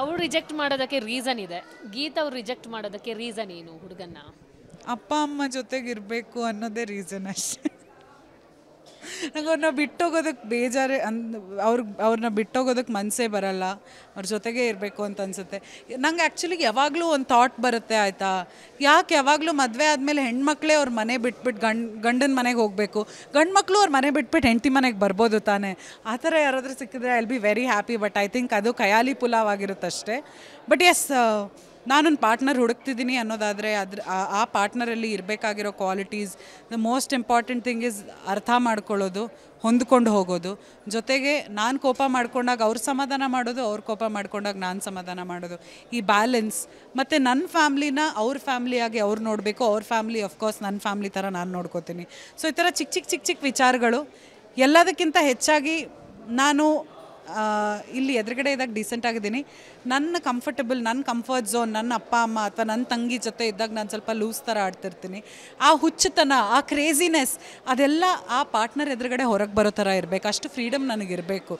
ಅವ್ರು ರಿಜೆಕ್ಟ್ ಮಾಡೋದಕ್ಕೆ ರೀಸನ್ ಇದೆ. ಗೀತಾ ಅವ್ರು ರಿಜೆಕ್ಟ್ ಮಾಡೋದಕ್ಕೆ ರೀಸನ್ ಏನು ಹುಡುಗನ್ನ? ಅಪ್ಪ ಅಮ್ಮ ಜೊತೆಗಿರಬೇಕು ಅನ್ನೋದೇ ರೀಸನ್ ಅಷ್ಟೇ. ನಂಗೆ ಅವ್ರನ್ನ ಬಿಟ್ಟೋಗೋದಕ್ಕೆ ಬೇಜಾರೇ ಅವ್ರನ್ನ ಬಿಟ್ಟೋಗೋದಕ್ಕೆ ಮನಸ್ಸೇ ಬರಲ್ಲ. ಅವ್ರ ಜೊತೆಗೇ ಇರಬೇಕು ಅಂತ ಅನಿಸುತ್ತೆ. ನಂಗೆ ಆ್ಯಕ್ಚುಲಿ ಯಾವಾಗಲೂ ಒಂದು ಥಾಟ್ ಬರುತ್ತೆ ಆಯಿತಾ, ಯಾಕೆ ಯಾವಾಗಲೂ ಮದುವೆ ಆದಮೇಲೆ ಹೆಣ್ಮಕ್ಳೇ ಅವ್ರ ಮನೆ ಬಿಟ್ಬಿಟ್ಟು ಗಂಡನ ಮನೆಗೆ ಹೋಗಬೇಕು, ಗಂಡು ಮಕ್ಕಳು ಅವ್ರ ಮನೆ ಬಿಟ್ಬಿಟ್ಟು ಹೆಂಡತಿ ಮನೆಗೆ ಬರ್ಬೋದು ತಾನೆ. ಆ ಥರ ಯಾರಾದರೂ ಸಿಕ್ಕಿದ್ರೆ I will be very happy. But I think ಅದು ಖಯಾಲಿ ಪುಲಾವ್ ಆಗಿರುತ್ತಷ್ಟೇ. ಬಟ್ ಎಸ್, ನಾನೊಂದು ಪಾರ್ಟ್ನರ್ ಹುಡುಕ್ತಿದ್ದೀನಿ ಅನ್ನೋದಾದರೆ ಆ ಪಾರ್ಟ್ನರಲ್ಲಿ ಇರಬೇಕಾಗಿರೋ qualities, the most important thing is ಅರ್ಥ ಮಾಡ್ಕೊಳ್ಳೋದು, ಹೊಂದ್ಕೊಂಡು ಹೋಗೋದು. ಜೊತೆಗೆ ನಾನು ಕೋಪ ಮಾಡ್ಕೊಂಡಾಗ ಅವ್ರು ಸಮಾಧಾನ ಮಾಡೋದು, ಅವ್ರು ಕೋಪ ಮಾಡ್ಕೊಂಡಾಗ ನಾನು ಸಮಾಧಾನ ಮಾಡೋದು. ಈ ಬ್ಯಾಲೆನ್ಸ್. ಮತ್ತು ನನ್ನ ಫ್ಯಾಮ್ಲಿನ ಅವ್ರ ಫ್ಯಾಮ್ಲಿಯಾಗಿ ಅವ್ರು ನೋಡಬೇಕು, ಅವ್ರ ಫ್ಯಾಮ್ಲಿ ಆಫ್ಕೋರ್ಸ್ ನನ್ನ ಫ್ಯಾಮ್ಲಿ ಥರ ನಾನು ನೋಡ್ಕೋತೀನಿ. ಸೊ ಈ ಥರ ಚಿಕ್ಕ ವಿಚಾರಗಳು. ಎಲ್ಲದಕ್ಕಿಂತ ಹೆಚ್ಚಾಗಿ ನಾನು ಇಲ್ಲಿ ಎದುರುಗಡೆ ಇದ್ದಾಗ ಡೀಸೆಂಟ್ ಆಗಿದ್ದೀನಿ. ನನ್ನ ಕಂಫರ್ಟಬಲ್, ನನ್ನ ಕಂಫರ್ಟ್ ಝೋನ್, ನನ್ನ ಅಪ್ಪ ಅಮ್ಮ ಅಥವಾ ನನ್ನ ತಂಗಿ ಜೊತೆ ಇದ್ದಾಗ ನಾನು ಸ್ವಲ್ಪ ಲೂಸ್ ಥರ ಆಡ್ತಿರ್ತೀನಿ. ಆ ಹುಚ್ಚುತನ, ಆ ಕ್ರೇಜಿನೆಸ್, ಅದೆಲ್ಲ ಆ ಪಾರ್ಟ್ನರ್ ಎದುರುಗಡೆ ಹೊರಗೆ ಬರೋ ಥರ ಇರಬೇಕು. ಅಷ್ಟು ಫ್ರೀಡಮ್ ನನಗಿರಬೇಕು.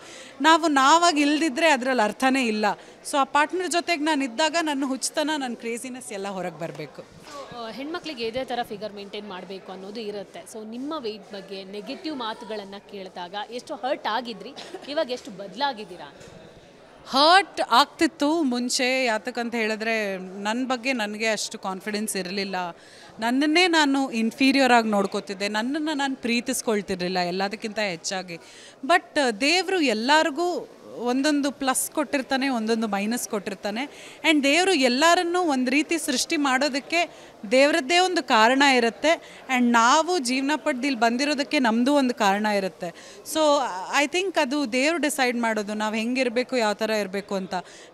ನಾವಾಗಿ ಇಲ್ದಿದ್ರೆ ಅದರಲ್ಲಿ ಅರ್ಥನೇ ಇಲ್ಲ. ಸೊ ಆ ಪಾರ್ಟ್ನರ್ ಜೊತೆಗೆ ನಾನು ಇದ್ದಾಗ ನನ್ನ ಹುಚ್ಚುತನ, ನನ್ನ ಕ್ರೇಜಿನೆಸ್ ಎಲ್ಲ ಹೊರಗೆ ಬರಬೇಕು. ಹೆಣ್ಮಕ್ಳಿಗೆ ಇದೇ ಥರ ಫಿಗರ್ ಮೇಂಟೈನ್ ಮಾಡಬೇಕು ಅನ್ನೋದು ಇರುತ್ತೆ. ಸೊ ನಿಮ್ಮ ವೆಯ್ಟ್ ಬಗ್ಗೆ ನೆಗೆಟಿವ್ ಮಾತುಗಳನ್ನು ಕೇಳಿದಾಗ ಎಷ್ಟು ಹರ್ಟ್ ಆಗಿದ್ರಿ, ಇವಾಗ ಎಷ್ಟು ಬದಲಾಗಿದ್ದೀರಾ? ಹರ್ಟ್ ಆಗ್ತಿತ್ತು ಮುಂಚೆ. ಯಾತಕ್ಕಂತ ಹೇಳಿದ್ರೆ ನನ್ನ ಬಗ್ಗೆ ನನಗೆ ಅಷ್ಟು ಕಾನ್ಫಿಡೆನ್ಸ್ ಇರಲಿಲ್ಲ. ನನ್ನನ್ನೇ ನಾನು ಇನ್ಫೀರಿಯರ್ ಆಗಿ ನೋಡ್ಕೋತಿದ್ದೆ. ನನ್ನನ್ನು ನಾನು ಪ್ರೀತಿಸ್ಕೊಳ್ತಿರ್ಲಿಲ್ಲ ಎಲ್ಲದಕ್ಕಿಂತ ಹೆಚ್ಚಾಗಿ. ಬಟ್ ದೇವರು ಎಲ್ಲರಿಗೂ ಒಂದೊಂದು ಪ್ಲಸ್ ಕೊಟ್ಟಿರ್ತಾನೆ, ಒಂದೊಂದು ಮೈನಸ್ ಕೊಟ್ಟಿರ್ತಾನೆ. ಆ್ಯಂಡ್ ದೇವರು ಎಲ್ಲರನ್ನೂ ಒಂದು ರೀತಿ ಸೃಷ್ಟಿ ಮಾಡೋದಕ್ಕೆ ದೇವರದ್ದೇ ಒಂದು ಕಾರಣ ಇರುತ್ತೆ. ಆ್ಯಂಡ್ ನಾವು ಜೀವನ ಪಡೆದು ಇಲ್ಲಿ ಬಂದಿರೋದಕ್ಕೆ ನಮ್ಮದು ಒಂದು ಕಾರಣ ಇರುತ್ತೆ. ಸೊ ಐ ಥಿಂಕ್ ಅದು ದೇವರು ಡಿಸೈಡ್ ಮಾಡೋದು ನಾವು ಹೆಂಗಿರಬೇಕು, ಯಾವ ಥರ ಇರಬೇಕು ಅಂತ.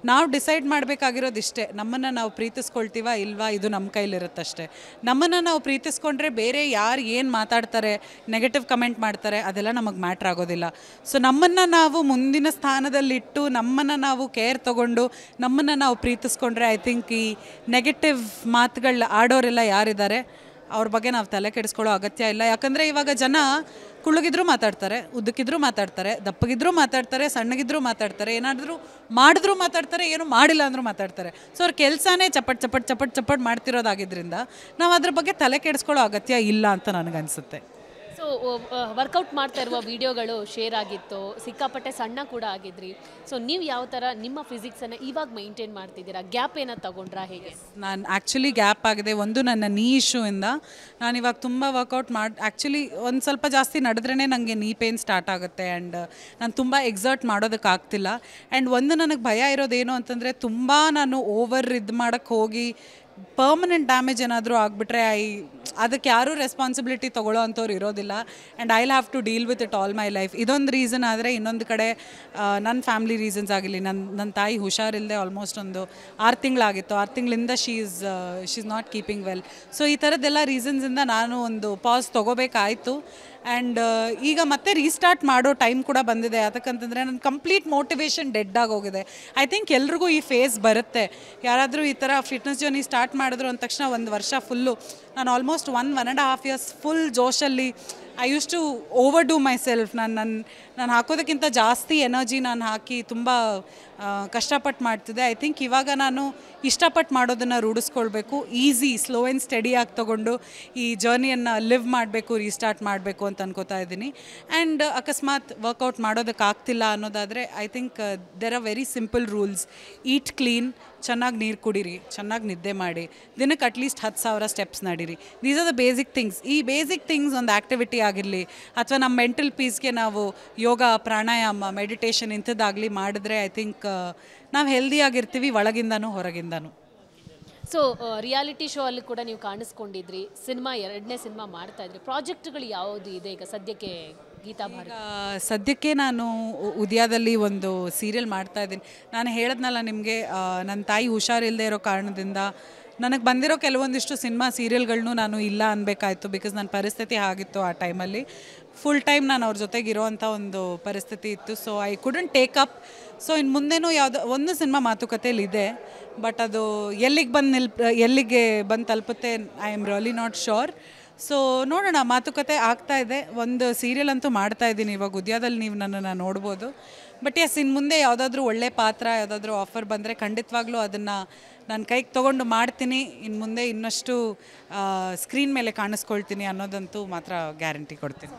ನಾವು ಡಿಸೈಡ್ ಮಾಡಬೇಕಾಗಿರೋದು ಇಷ್ಟೇ, ನಮ್ಮನ್ನು ನಾವು ಪ್ರೀತಿಸ್ಕೊಳ್ತೀವ ಇಲ್ವಾ, ಇದು ನಮ್ಮ ಕೈಲಿರುತ್ತಷ್ಟೇ. ನಮ್ಮನ್ನು ನಾವು ಪ್ರೀತಿಸ್ಕೊಂಡ್ರೆ ಬೇರೆ ಯಾರು ಏನು ಮಾತಾಡ್ತಾರೆ, ನೆಗೆಟಿವ್ ಕಮೆಂಟ್ ಮಾಡ್ತಾರೆ, ಅದೆಲ್ಲ ನಮಗೆ ಮ್ಯಾಟ್ರ್ ಆಗೋದಿಲ್ಲ. ಸೊ ನಮ್ಮನ್ನು ನಾವು ಮುಂದಿನ ಸ್ಥಾನದಲ್ಲಿಟ್ಟು, ನಮ್ಮನ್ನು ನಾವು ಕೇರ್ ತೊಗೊಂಡು, ನಮ್ಮನ್ನು ನಾವು ಪ್ರೀತಿಸ್ಕೊಂಡ್ರೆ ಐ ಥಿಂಕ್ ಈ ನೆಗೆಟಿವ್ ಮಾತುಗಳು ಆಡೋರೆಲ್ಲ ಯಾರಿದ್ದಾರೆ ಅವ್ರ ಬಗ್ಗೆ ನಾವು ತಲೆ ಕೆಡಿಸ್ಕೊಳ್ಳೋ ಅಗತ್ಯ ಇಲ್ಲ. ಯಾಕಂದರೆ ಇವಾಗ ಜನ ಕುಳ್ಳಗಿದ್ರೂ ಮಾತಾಡ್ತಾರೆ, ಉದ್ದಕ್ಕಿದ್ರೂ ಮಾತಾಡ್ತಾರೆ, ದಪ್ಪಗಿದ್ರೂ ಮಾತಾಡ್ತಾರೆ, ಸಣ್ಣಗಿದ್ರೂ ಮಾತಾಡ್ತಾರೆ, ಏನಾದರೂ ಮಾಡಿದ್ರೂ ಮಾತಾಡ್ತಾರೆ, ಏನು ಮಾಡಿಲ್ಲ ಅಂದರೂ ಮಾತಾಡ್ತಾರೆ. ಸೊ ಅವ್ರ ಕೆಲಸನೇ ಚಪ್ಪಟ್ ಮಾಡ್ತಿರೋದಾಗಿದ್ದರಿಂದ ನಾವು ಅದ್ರ ಬಗ್ಗೆ ತಲೆ ಕೆಡಿಸ್ಕೊಳ್ಳೋ ಅಗತ್ಯ ಇಲ್ಲ ಅಂತ ನನಗನ್ಸುತ್ತೆ. ಸೊ ವರ್ಕೌಟ್ ಮಾಡ್ತಾ ಇರುವ ವಿಡಿಯೋಗಳು ಶೇರ್ ಆಗಿತ್ತು, ಸಿಕ್ಕಾಪಟ್ಟೆ ಸಣ್ಣ ಕೂಡ ಆಗಿದ್ರಿ. ಸೊ ನೀವು ಯಾವ ಥರ ನಿಮ್ಮ ಫಿಸಿಕ್ಸನ್ನು ಇವಾಗ ಮೈಂಟೈನ್ ಮಾಡ್ತಿದ್ದೀರಾ? ಗ್ಯಾಪ್ ಏನಾದ್ರು ತಗೊಂಡ್ರಾ, ಹೇಗೆ? ನಾನು ಆ್ಯಕ್ಚುಲಿ ಗ್ಯಾಪ್ ಆಗಿದೆ. ಒಂದು ನನ್ನ ನೀ ಇಶ್ಯೂಯಿಂದ ನಾನು ಇವಾಗ ತುಂಬ ವರ್ಕೌಟ್ ಆ್ಯಕ್ಚುಲಿ ಒಂದು ಸ್ವಲ್ಪ ಜಾಸ್ತಿ ನಡೆದ್ರೇ ನನಗೆ ನೀ ಪೇನ್ ಸ್ಟಾರ್ಟ್ ಆಗುತ್ತೆ. ಆ್ಯಂಡ್ ನಾನು ತುಂಬ ಎಕ್ಸರ್ಟ್ ಮಾಡೋದಕ್ಕಾಗ್ತಿಲ್ಲ. ಆ್ಯಂಡ್ ಒಂದು ನನಗೆ ಭಯ ಇರೋದೇನು ಅಂತಂದರೆ, ತುಂಬ ನಾನು ಓವರ್ ಇದು ಮಾಡೋಕ್ಕೆ ಹೋಗಿ ಪರ್ಮನೆಂಟ್ ಡ್ಯಾಮೇಜ್ ಏನಾದರೂ ಆಗಿಬಿಟ್ರೆ ಅದಕ್ಕೆ ಯಾರೂ ರೆಸ್ಪಾನ್ಸಿಬಿಲಿಟಿ ತೊಗೊಳ್ಳೋ ಅಂಥವ್ರು ಇರೋದಿಲ್ಲ. And I will have to deal with it all my life. ಇದೊಂದು ರೀಸನ್ ಆದರೆ, ಇನ್ನೊಂದು ಕಡೆ ನನ್ನ ಫ್ಯಾಮ್ಲಿ ರೀಸನ್ಸ್ ಆಗಿರಲಿ, ನನ್ನ ತಾಯಿ ಹುಷಾರಿಲ್ಲದೆ ಆಲ್ಮೋಸ್ಟ್ ಒಂದು 6 ತಿಂಗಳಾಗಿತ್ತು. 6 ತಿಂಗಳಿಂದ she is not keeping well. So ಈ ಥರದ್ದೆಲ್ಲ ರೀಸನ್ಸಿಂದ ನಾನು ಒಂದು ಪಾಸ್ ತೊಗೋಬೇಕಾಯಿತು. ಆ್ಯಂಡ್ ಈಗ ಮತ್ತೆ ರೀಸ್ಟಾರ್ಟ್ ಮಾಡೋ ಟೈಮ್ ಕೂಡ ಬಂದಿದೆ. ಯಾಕಂತಂದರೆ ನನ್ನ ಕಂಪ್ಲೀಟ್ ಮೋಟಿವೇಶನ್ ಡೆಡ್ ಆಗೋಗಿದೆ. ಐ ಥಿಂಕ್ ಎಲ್ರಿಗೂ ಈ ಫೇಸ್ ಬರುತ್ತೆ. ಯಾರಾದರೂ ಈ ಥರ ಫಿಟ್ನೆಸ್ ಜರ್ನಿ ಸ್ಟಾರ್ಟ್ ಮಾಡಿದ್ರು ಅಂದ ತಕ್ಷಣ ಒಂದು ವರ್ಷ ಫುಲ್ಲು ನಾನು ಆಲ್ಮೋಸ್ಟ್ 1.5 years ಫುಲ್ ಜೋಶಲ್ಲಿ I used to overdo myself. ನಾನು ಹಾಕೋದಕ್ಕಿಂತ ಜಾಸ್ತಿ ಎನರ್ಜಿ ನಾನು ಹಾಕಿ ತುಂಬ ಕಷ್ಟಪಟ್ಟು ಮಾಡ್ತಿದ್ದೆ. ಐ ಥಿಂಕ್ ಇವಾಗ ನಾನು ಇಷ್ಟಪಟ್ಟು ಮಾಡೋದನ್ನು ರೂಢಿಸ್ಕೊಳ್ಬೇಕು. ಈಸಿ, ಸ್ಲೋ ಆ್ಯಂಡ್ ಸ್ಟಡಿಯಾಗಿ ತೊಗೊಂಡು ಈ ಜರ್ನಿಯನ್ನು ಲಿವ್ ಮಾಡಬೇಕು, ರೀಸ್ಟಾರ್ಟ್ ಮಾಡಬೇಕು ಅಂತ ಅನ್ಕೋತಾ ಇದ್ದೀನಿ. ಆ್ಯಂಡ್ ಅಕಸ್ಮಾತ್ ವರ್ಕೌಟ್ ಮಾಡೋದಕ್ಕಾಗ್ತಿಲ್ಲ ಅನ್ನೋದಾದರೆ I think there are very simple rules. Eat clean, ಚೆನ್ನಾಗಿ ನೀರು ಕುಡೀರಿ, ಚೆನ್ನಾಗಿ ನಿದ್ದೆ ಮಾಡಿ, ದಿನಕ್ಕೆ ಅಟ್ಲೀಸ್ಟ್ 10,000 ಸ್ಟೆಪ್ಸ್ ನಡೀರಿ. These are the basic things. ಈ ಬೇಸಿಕ್ ಥಿಂಗ್ಸ್ ಒಂದು ಆ್ಯಕ್ಟಿವಿಟಿ ಆಗಿರಲಿ, ಅಥವಾ ನಮ್ಮ ಮೆಂಟಲ್ ಪೀಸ್ಗೆ ನಾವು ಯೋಗ, ಪ್ರಾಣಾಯಾಮ, ಮೆಡಿಟೇಷನ್ ಇಂಥದ್ದಾಗಲಿ ಮಾಡಿದ್ರೆ ಐ ಥಿಂಕ್ ನಾವು ಹೆಲ್ದಿಯಾಗಿರ್ತೀವಿ, ಒಳಗಿಂದನೂ ಹೊರಗಿಂದನೂ. ಸೊ ರಿಯಾಲಿಟಿ ಶೋ ಅಲ್ಲಿ ಕೂಡ ನೀವು ಕಾಣಿಸ್ಕೊಂಡಿದ್ರಿ, ಸಿನಿಮಾ 2ನೇ ಸಿನಿಮಾ ಮಾಡ್ತಾ ಇದ್ರಿ. ಪ್ರಾಜೆಕ್ಟ್ಗಳು ಯಾವುದು ಇದೆ ಈಗ ಸದ್ಯಕ್ಕೆ ಗೀತಾ ಭಾರತಿ? ಸದ್ಯಕ್ಕೆ ನಾನು ಉದಯದಲ್ಲಿ ಒಂದು ಸೀರಿಯಲ್ ಮಾಡ್ತಾ ಇದ್ದೀನಿ. ನಾನು ಹೇಳಿದ್ನಲ್ಲ ನಿಮಗೆ, ನನ್ನ ತಾಯಿ ಹುಷಾರಿಲ್ಲದೆ ಇರೋ ಕಾರಣದಿಂದ ನನಗೆ ಬಂದಿರೋ ಕೆಲವೊಂದಿಷ್ಟು ಸಿನಿಮಾ ಸೀರಿಯಲ್ಗಳನ್ನೂ ನಾನು ಇಲ್ಲ ಅನ್ಬೇಕಾಯ್ತು. ಬಿಕಾಸ್ ನನ್ನ ಪರಿಸ್ಥಿತಿ ಆಗಿತ್ತು ಆ ಟೈಮಲ್ಲಿ. ಫುಲ್ ಟೈಮ್ ನಾನು ಅವ್ರ ಜೊತೆಗೆ ಇರೋವಂಥ ಒಂದು ಪರಿಸ್ಥಿತಿ ಇತ್ತು. So I couldn't take up. So ಇನ್ನು ಮುಂದೆನೂ ಯಾವುದೋ ಒಂದು ಸಿನಿಮಾ ಮಾತುಕತೆಯಲ್ಲಿದೆ. ಬಟ್ ಅದು ಎಲ್ಲಿಗೆ ಬಂದು ತಲುಪುತ್ತೆ, I am really not sure. So ನೋಡೋಣ, ಮಾತುಕತೆ ಆಗ್ತಾ ಇದೆ. ಒಂದು ಸೀರಿಯಲ್ ಅಂತೂ ಮಾಡ್ತಾ ಇದ್ದೀನಿ ಇವಾಗ, ಉದ್ಯಾದಲ್ಲಿ ನೀವು ನನ್ನನ್ನು ನೋಡ್ಬೋದು. ಬಟ್ ಎಸ್, ಇನ್ನು ಮುಂದೆ ಯಾವುದಾದ್ರೂ ಒಳ್ಳೆ ಪಾತ್ರ, ಯಾವುದಾದ್ರೂ ಆಫರ್ ಬಂದರೆ ಖಂಡಿತವಾಗ್ಲೂ ಅದನ್ನು ನಾನು ಕೈಗೆ ತೊಗೊಂಡು ಮಾಡ್ತೀನಿ. ಇನ್ನು ಮುಂದೆ ಇನ್ನಷ್ಟು ಸ್ಕ್ರೀನ್ ಮೇಲೆ ಕಾಣಿಸ್ಕೊಳ್ತೀನಿ ಅನ್ನೋದಂತೂ ಮಾತ್ರ ಗ್ಯಾರಂಟಿ ಕೊಡ್ತೀನಿ.